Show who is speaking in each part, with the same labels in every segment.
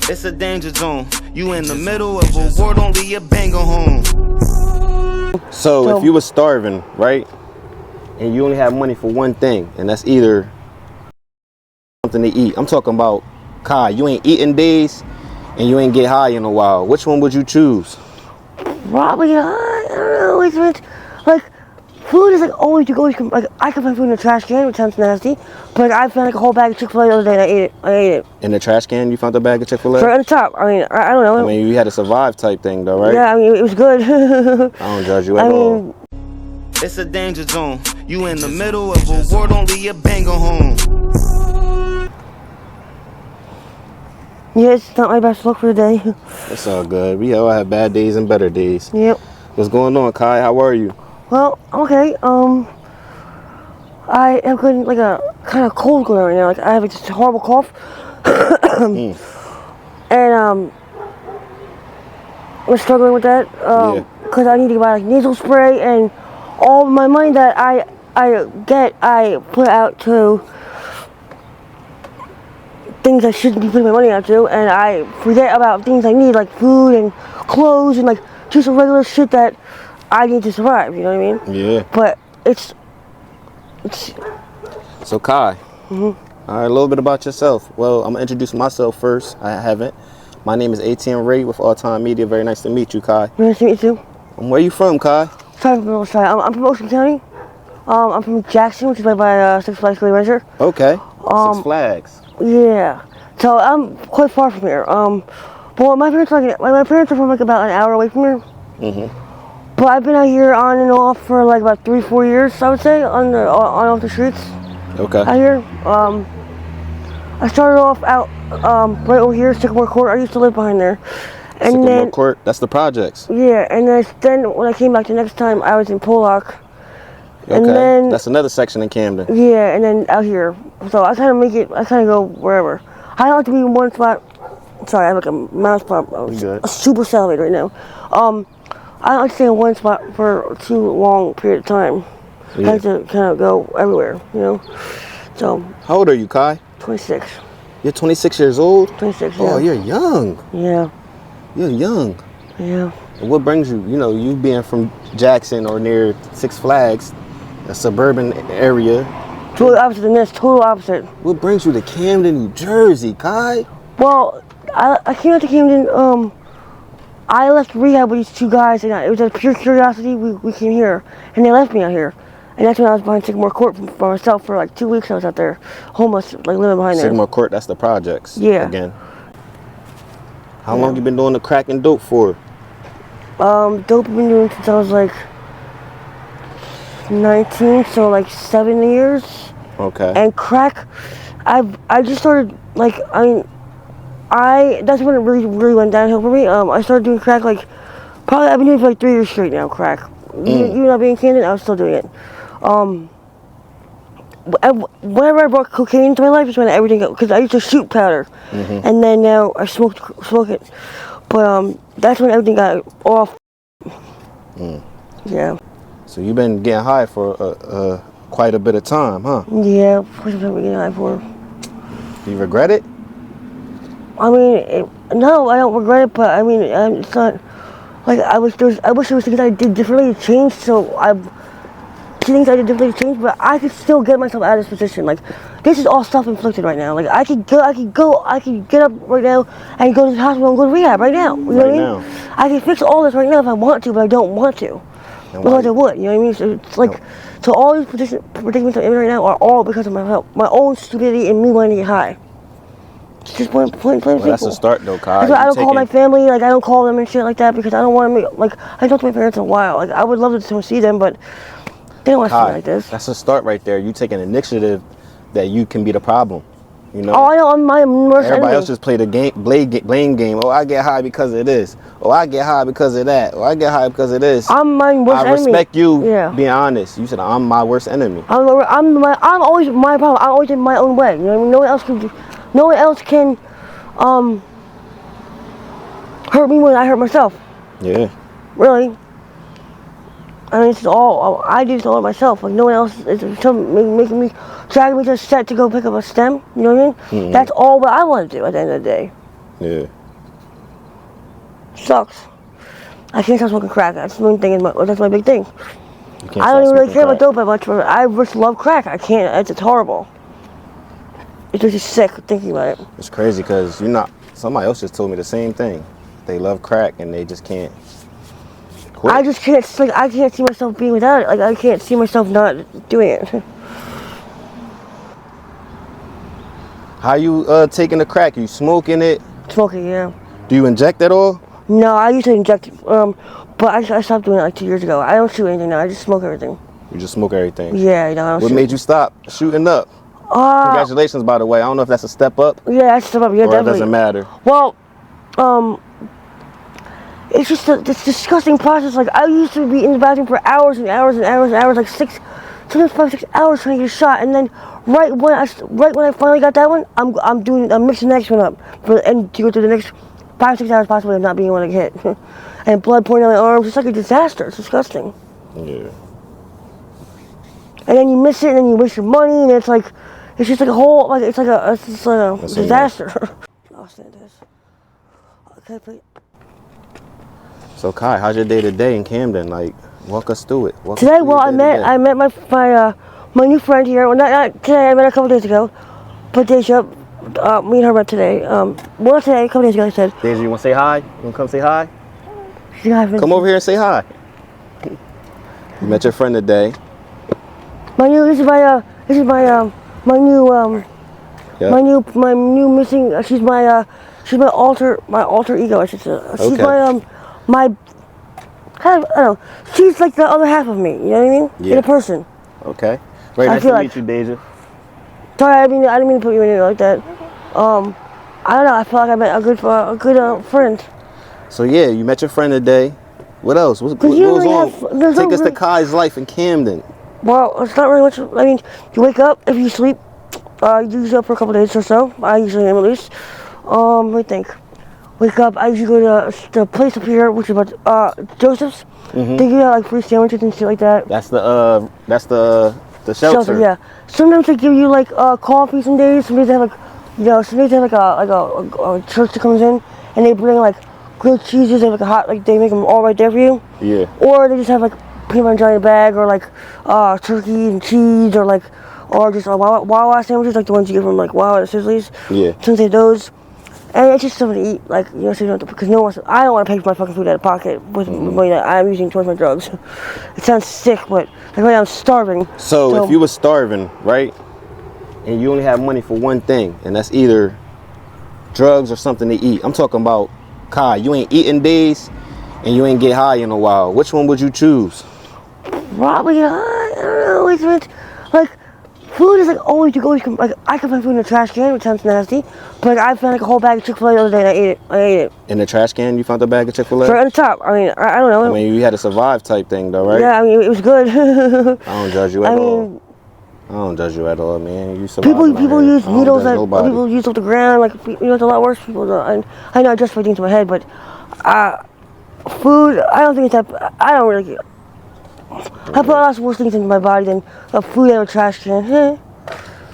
Speaker 1: It's a danger zone. You in the middle of a war, don't leave your banger home.
Speaker 2: So if you were starving, right, and you only have money for one thing, and that's either something to eat. I'm talking about, Kai, you ain't eating days, and you ain't get high in a while. Which one would you choose?
Speaker 3: Probably, I don't know. Like, food is like always, you always, like, I can find food in the trash can, which sounds nasty, but I found like a whole bag of Chick-fil-A the other day and I ate it. In
Speaker 2: the trash can, you found a bag of Chick-fil-A?
Speaker 3: Right on the top. I mean, I don't know.
Speaker 2: I mean, you had a survive type thing though, right?
Speaker 3: Yeah, I mean, it was good.
Speaker 2: I don't judge you at all.
Speaker 1: It's a danger zone. You in the middle of a war, don't leave your banger home.
Speaker 3: Yeah, it's not my best look for the day.
Speaker 2: It's all good. We all have bad days and better days.
Speaker 3: Yep.
Speaker 2: What's going on, Kai? How are you?
Speaker 3: Well, okay. I have like a kind of cold going on right now. Like I have just a horrible cough, and I'm struggling with that because I need to buy like nasal spray, and all my money that I put out to things I shouldn't be putting my money out to, and I forget about things I need like food and clothes and like just regular shit that I need to survive. You know what I mean?
Speaker 2: Yeah.
Speaker 3: But it's.
Speaker 2: So Kai, all right, a little bit about yourself. Well, I'm gonna introduce myself first. I haven't. My name is ATM Ray with All Time Media. Very nice to meet you, Kai.
Speaker 3: Nice to meet you too.
Speaker 2: Where you from, Kai?
Speaker 3: I'm from Ocean County. I'm from Jackson, which is right by Six Flags Great Adventure.
Speaker 2: Okay. Six Flags.
Speaker 3: Yeah. So I'm quite far from here. Well, my parents are from like about an hour away from here. But I've been out here on and off for like about 3-4 years, I would say, on off the streets.
Speaker 2: Okay.
Speaker 3: Out here. I started off out right over here, Sycamore Court. I used to live behind there. And
Speaker 2: Sycamore Court, that's the projects.
Speaker 3: Yeah, and then when I came back the next time, I was in Pollock.
Speaker 2: Okay.
Speaker 3: And then,
Speaker 2: that's another section in Camden.
Speaker 3: Yeah, and then out here. So I kind of go wherever. I don't like to be in one spot. Sorry, I have like a mouse pump. A super salivate right now. I don't like to stay in one spot for too long period of time.
Speaker 2: Yeah.
Speaker 3: I like to kind of go everywhere, you know. So.
Speaker 2: How old are you, Kai?
Speaker 3: 26.
Speaker 2: You're 26 years old?
Speaker 3: 26, yeah.
Speaker 2: Oh, you're young.
Speaker 3: Yeah.
Speaker 2: You're young.
Speaker 3: Yeah.
Speaker 2: And what brings you, you being from Jackson or near Six Flags, a suburban area.
Speaker 3: Totally opposite than this, total opposite.
Speaker 2: What brings you to Camden, New Jersey, Kai?
Speaker 3: Well, I came out to Camden, I left rehab with these two guys, and it was out of pure curiosity. We came here, and they left me out here. And that's when I was behind Sycamore Court for myself for like 2 weeks. I was out there, homeless, like living behind there.
Speaker 2: Sycamore Court, that's the projects.
Speaker 3: Yeah.
Speaker 2: Again. How long you been doing the crack and dope for?
Speaker 3: Dope I've been doing since I was like 19, so like 7 years.
Speaker 2: Okay.
Speaker 3: And crack, I just started like that's when it really went downhill for me. I started doing crack like I've been doing it for like 3 years straight now. Crack. Even not being in Camden, I was still doing it. Whenever I brought cocaine into my life is when everything got, because I used to shoot powder, and then now I smoke it. But that's when everything got off. Yeah.
Speaker 2: So you've been getting high for quite a bit of time, huh?
Speaker 3: Yeah, quite some time I've been getting high for.
Speaker 2: Do you regret it?
Speaker 3: I mean, no, I don't regret it, but I mean, it's not like I wish there was things I did differently to change. So things I did differently to change, but I could still get myself out of this position. Like this is all self-inflicted right now. Like I could get up right now and go to the hospital and go to rehab right now. You know what I mean? I can fix all this right now if I want to, but I don't want to. Otherwise I would. You know what I mean? So it's like, so all these predicaments I'm in right now are all because of my own stupidity and me wanting to get high. It's just plain simple.
Speaker 2: That's a start though, Kai.
Speaker 3: That's why I don't call my family, like I don't call them and shit like that because I don't want to make, like I haven't talked to my parents in a while. Like I would love to see them, but they don't want to see me like this.
Speaker 2: That's a start right there. You take an initiative that you can be the problem. You know?
Speaker 3: Oh, I know. I'm my worst enemy.
Speaker 2: Everybody else just play the blame game. Oh, I get high because of this. Oh, I get high because of that. Oh, I get high because of this.
Speaker 3: I'm my worst enemy.
Speaker 2: I respect you being honest. You said I'm my worst enemy.
Speaker 3: I'm always my problem. I'm always in my own way. You know what I mean? No one else can hurt me when I hurt myself.
Speaker 2: Yeah.
Speaker 3: Really. I mean, it's all I do is all myself. Like no one else is making me, dragging me to a set to go pick up a stem. You know what I mean? That's all what I want to do at the end of the day.
Speaker 2: Yeah.
Speaker 3: Sucks. I can't stop smoking crack. That's the main thing. That's my big thing.
Speaker 2: You can't
Speaker 3: I don't even really
Speaker 2: stop
Speaker 3: care
Speaker 2: smoking
Speaker 3: about dope that much, but I just love crack. I can't. It's horrible. It's just sick thinking about it.
Speaker 2: It's crazy because somebody else just told me the same thing. They love crack and they just can't quit.
Speaker 3: I just can't. Like, I can't see myself being without it. Like, I can't see myself not doing it.
Speaker 2: How you taking the crack? You smoking it?
Speaker 3: Smoking, yeah.
Speaker 2: Do you inject at all?
Speaker 3: No, I used to inject, but I stopped doing it like 2 years ago. I don't shoot anything now. I just smoke everything.
Speaker 2: You just smoke everything?
Speaker 3: Yeah, you know, I don't
Speaker 2: What
Speaker 3: shoot.
Speaker 2: made you stop shooting up? Congratulations, by the way. I don't know if that's a step up.
Speaker 3: Yeah, that's step up. Yeah,
Speaker 2: or
Speaker 3: definitely.
Speaker 2: it doesn't matter.
Speaker 3: Well, it's just this disgusting process. Like, I used to be in the bathroom for hours and hours and hours and hours, like sometimes 5-6 hours trying to get a shot, and then right when I finally got that one, I'm mixing the next one up and to go through the next 5-6 hours possibly of not being able to get hit, and blood pouring down my arms. It's like a disaster. It's disgusting.
Speaker 2: Yeah.
Speaker 3: And then you miss it, and then you waste your money, and it's just like a whole, like it's like a disaster. I'll stand this. Okay, please.
Speaker 2: So Kai, how's your day today in Camden? Like, walk us through it.
Speaker 3: Today, well, I met my new friend here. Well, not today. I met her a couple days ago. But Deja, me and her met today. Well, today, a couple days ago, I said.
Speaker 2: Deja, you want to say hi? You want to come say hi?
Speaker 3: Come
Speaker 2: over here and say hi. You met your friend today.
Speaker 3: This is my new missing. She's my alter ego. I should say. She's
Speaker 2: Okay.
Speaker 3: I don't know. She's like the other half of me. You know what I mean?
Speaker 2: Yeah.
Speaker 3: In a person.
Speaker 2: Okay. Very nice to meet you, Deja.
Speaker 3: Sorry, I didn't mean to put you in it like that. I don't know. I feel like I met a good friend.
Speaker 2: So yeah, you met your friend today. What else? What goes on? Take us to Kai's life in Camden.
Speaker 3: Well, it's not really much. I mean, you wake up, if you sleep, you usually up for a couple days or so. I usually am at least. Let me think. Wake up, I usually go to the place up here, which is about Joseph's.
Speaker 2: Mm-hmm.
Speaker 3: They give you like free sandwiches and shit like that.
Speaker 2: That's the shelter.
Speaker 3: Yeah. Sometimes they give you like coffee some days. Some days they have a church that comes in and they bring like grilled cheeses. They have they make them all right there for you.
Speaker 2: Yeah.
Speaker 3: Or they just have like peanut butter and jelly in a bag, or like turkey and cheese, or just Wawa sandwiches, like the ones you get from like Wawa at Sizzli's.
Speaker 2: Yeah.
Speaker 3: Sometimes they have those. And it's just something to eat, like, you know, so you don't have to, because I don't want to pay for my fucking food out of pocket with money that I'm using towards my drugs. It sounds sick, but like right now I'm starving.
Speaker 2: So if you were starving, right, and you only have money for one thing, and that's either drugs or something to eat. I'm talking about, Kai, you ain't eating days, and you ain't get high in a while. Which one would you choose?
Speaker 3: Probably, I don't know, like, food is like always, like, I can find food in the trash can, which sounds nasty, but I found like a whole bag of Chick-fil-A the other day and I ate it.
Speaker 2: In the trash can, you found the bag of Chick-fil-A?
Speaker 3: Right on the top. I mean, I don't know.
Speaker 2: I mean, you had to survive type thing though, right?
Speaker 3: Yeah, I mean, it was good.
Speaker 2: I don't judge you at all. I don't judge you at all, man. You survive.
Speaker 3: People use needles that people use off the ground, like, you know, it's a lot worse. People don't. I know I just put things in my head, but food, I don't think it's that, I don't really, I put lots of worse things into my body than food out of a trash can.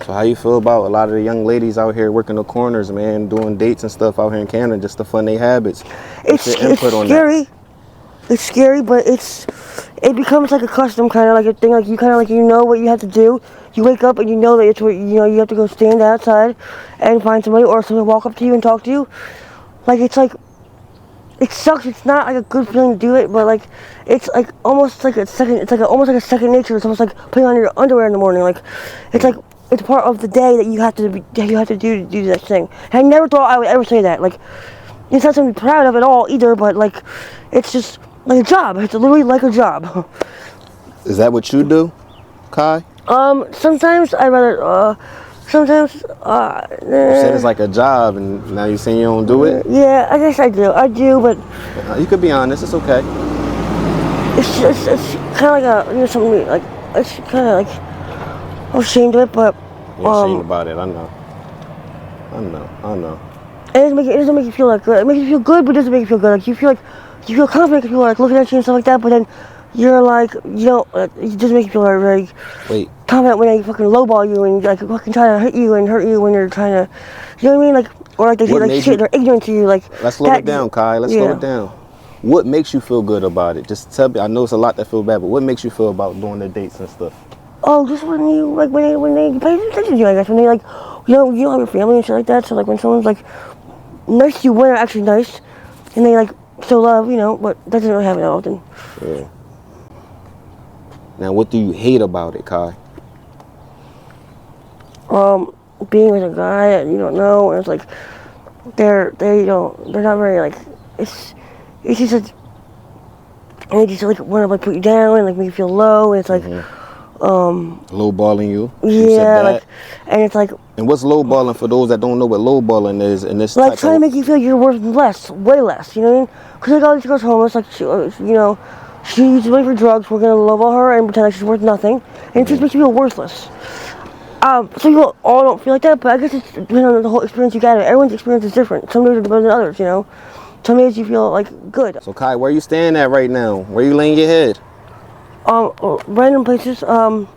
Speaker 2: So how you feel about a lot of the young ladies out here working the corners, man, doing dates and stuff out here in Canada just to fund their habits?
Speaker 3: It's scary. It's scary, but it becomes like a custom, kind of like a thing. Like you kind of like, you know what you have to do. You wake up and you know that it's what, you know, you have to go stand outside and find somebody, or somebody walk up to you and talk to you. Like, it's like, it sucks. It's not like a good feeling to do it, but like it's like almost like almost like a second nature. It's almost like putting on your underwear in the morning. Like it's part of the day that you have to do that thing. And I never thought I would ever say that. Like, it's not something to be proud of at all either, but like it's just like a job. It's literally like a job.
Speaker 2: Is that what you do, Kai?
Speaker 3: Sometimes I rather sometimes
Speaker 2: You said it's like a job, and now you're saying you don't do it?
Speaker 3: Yeah, I guess I do, but
Speaker 2: You could be honest, it's okay.
Speaker 3: It's kind of like a, you know, something like, it's kind of like, I'm ashamed of it, but
Speaker 2: You're ashamed about it, I know.
Speaker 3: And it doesn't make you feel like good. It makes you feel good, but it doesn't make you feel good. Like you feel confident because people are like looking at you and stuff like that, but then you're like, you know, it doesn't make you feel very confident when they fucking lowball you and like fucking try to hurt you when you're trying to, you know what I mean? Like, or like they say
Speaker 2: What
Speaker 3: like
Speaker 2: made
Speaker 3: shit,
Speaker 2: you-
Speaker 3: they're ignorant to you. Like
Speaker 2: Let's slow it down, Kai. Let's slow it down. What makes you feel good about it? Just tell me. I know it's a lot that feel bad, but what makes you feel about doing the dates and stuff?
Speaker 3: Oh, just when you like when they pay attention to you, I guess when they like you don't have your family and shit like that. So like when someone's like nice to you when they're actually nice, and they like show love, but that doesn't really happen that often.
Speaker 2: Yeah. Now, what do you hate about it, Kai?
Speaker 3: Being with a guy that you don't know, and it's like they're not very like it's just like, and they just like want to like put you down and like make you feel low, and it's like
Speaker 2: Lowballing you?
Speaker 3: yeah,
Speaker 2: You said that?
Speaker 3: like, and it's like
Speaker 2: And what's lowballing for those that don't know what lowballing is? And this
Speaker 3: like
Speaker 2: type
Speaker 3: trying
Speaker 2: of,
Speaker 3: to make you feel you're worth less, way less. You know what I mean? Because like all these girls homeless, like she uses money for drugs. We're gonna lowball her and pretend like she's worth nothing, and it just makes you feel worthless. Some people all don't feel like that, but I guess it's depending on the whole experience you got. Everyone's experience is different. Some days are better than others, Some days you feel like good.
Speaker 2: So Kai, where you staying at right now? Where you laying your head?
Speaker 3: Random places. If I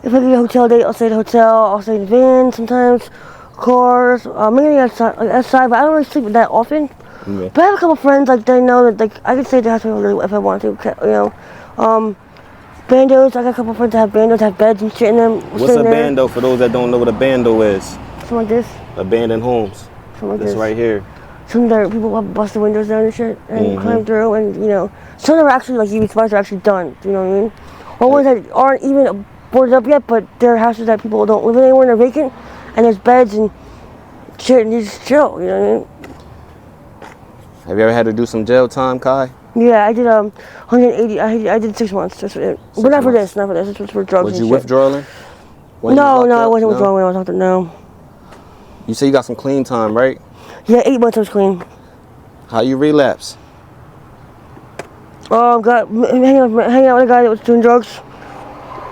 Speaker 3: get a hotel date, I'll stay at a hotel. I'll stay in vans sometimes, cars. Mainly outside, but I don't really sleep that often.
Speaker 2: Yeah.
Speaker 3: But I have a couple friends like they know that like I can stay at their house if I want to. Bandos. I got a couple friends that have bandos, have beds and shit in them.
Speaker 2: What's a bando for those that don't know what a bando is?
Speaker 3: Something like this.
Speaker 2: Abandoned homes.
Speaker 3: Something like
Speaker 2: This
Speaker 3: this.
Speaker 2: right here.
Speaker 3: Some there people have bust the windows down and shit and climb through, and some that are actually like even spots are actually done. You know what I mean? Or ones that aren't even boarded up yet, but they're houses that people don't live in anymore. And they're vacant, and there's beds and shit, and you just chill. You know what I mean?
Speaker 2: Have you ever had to do some jail time, Kai?
Speaker 3: Yeah, I did 180. I did 6 months. That's it. But not for this. Not for this. This was for drugs.
Speaker 2: Was
Speaker 3: and
Speaker 2: you
Speaker 3: shit.
Speaker 2: withdrawing?
Speaker 3: No, I wasn't withdrawing when I was out there. No.
Speaker 2: You say you got some clean time, right?
Speaker 3: Yeah, 8 months I was clean.
Speaker 2: How you relapse?
Speaker 3: Hanging out with a guy that was doing drugs.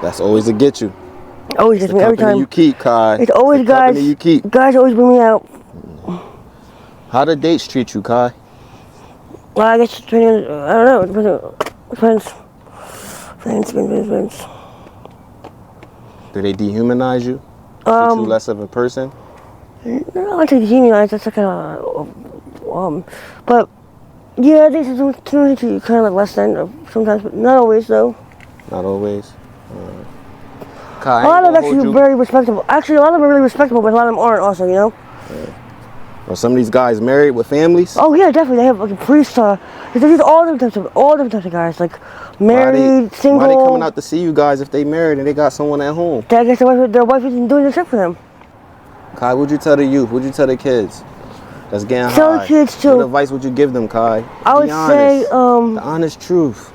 Speaker 2: That's always to get you.
Speaker 3: Always gets me every time.
Speaker 2: You keep, Kai.
Speaker 3: It's always
Speaker 2: the
Speaker 3: guys.
Speaker 2: You keep.
Speaker 3: Guys always bring me out.
Speaker 2: How do dates treat you, Kai?
Speaker 3: Well, I guess depending on, I don't know. Friends.
Speaker 2: Do they dehumanize you? Treat you less of a person?
Speaker 3: No, I don't take dehumanize. That's like but yeah, they treat you kind of like less than sometimes, but not always though.
Speaker 2: Not always. Kai,
Speaker 3: A lot of them actually very respectable. Actually, a lot of them are really respectable, but a lot of them aren't also,
Speaker 2: Are some of these guys married with families?
Speaker 3: Oh yeah, definitely. They have like a priest. There's all different types of guys, like married, single.
Speaker 2: Why they coming out to see you guys if they married and they got someone at home?
Speaker 3: I guess their wife isn't doing the trick for them.
Speaker 2: Kai, what'd you tell the youth? What'd you tell the kids that's getting
Speaker 3: Tell
Speaker 2: high?
Speaker 3: the kids to.
Speaker 2: What advice would you give them, Kai?
Speaker 3: I would say,
Speaker 2: the honest truth.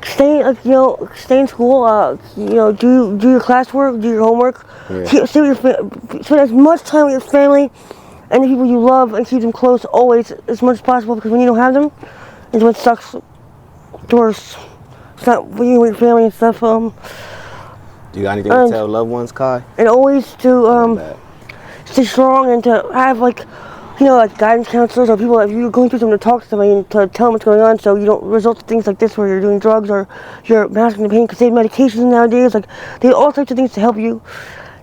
Speaker 3: stay in school. Do your classwork, do your homework.
Speaker 2: Yeah.
Speaker 3: Spend as much time with your family and the people you love, and keep them close always as much as possible. Because when you don't have them, it's what sucks the worst. It's not when you with your family and stuff.
Speaker 2: Do you got anything to tell loved ones, Kai?
Speaker 3: And always to stay strong and to have like guidance counselors or people, if you're going through something, to talk to somebody and to tell them what's going on, so you don't result to things like this where you're doing drugs or you're masking the pain. Because they have medications nowadays, like they have all types of things to help you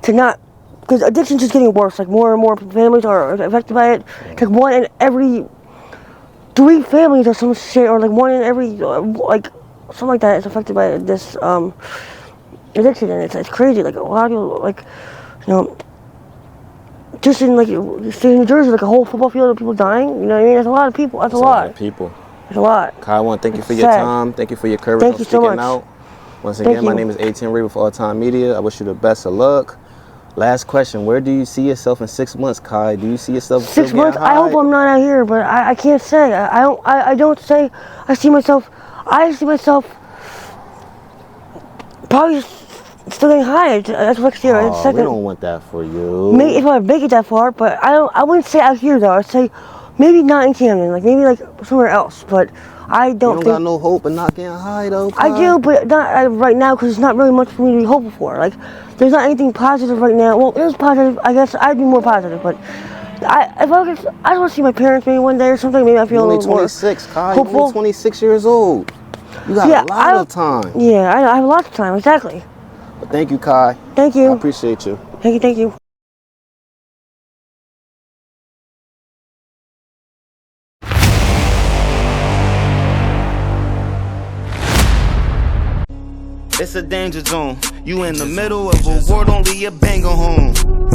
Speaker 3: to not, because addiction's just getting worse. Like more and more families are affected by it. It's like 1 in every 3 families or some shit, or like 1 in every like something like that is affected by this addiction, and it's crazy. Like a lot of people, just in state of New Jersey, like a whole football field of people dying. You know what I mean? That's a lot of people. That's a lot
Speaker 2: of people.
Speaker 3: That's a lot.
Speaker 2: Kai, I want to thank you for your time. Thank you for your courage.
Speaker 3: Thank you so much.
Speaker 2: Out. Once again, my name is ATM Tik with All Time Media. I wish you the best of luck. Last question: where do you see yourself in 6 months, Kai? Do you see yourself
Speaker 3: 6 months? I hope I'm not out here, but I can't say. I don't say. I see myself probably still getting high. That's next year.
Speaker 2: Oh, we don't want that for you.
Speaker 3: Maybe if I make it that far, but I wouldn't say out here though. I'd say maybe not in Camden, maybe somewhere else. But I don't think.
Speaker 2: You don't got no hope of not getting high though, Kai.
Speaker 3: I do, but not right now, because it's not really much for me to be hopeful for. There's not anything positive right now. Well, there's positive. I guess I'd be more positive, but I just want to see my parents maybe one day or something. Maybe I feel a little more
Speaker 2: 26, Kai.
Speaker 3: hopeful.
Speaker 2: You're only 26 years old. You got a lot of time.
Speaker 3: Yeah, I have a lot of time. Exactly.
Speaker 2: But thank you, Kai.
Speaker 3: Thank you.
Speaker 2: I appreciate you.
Speaker 3: Thank you.
Speaker 1: It's a danger zone. You in the middle of a war, don't leave your banger home.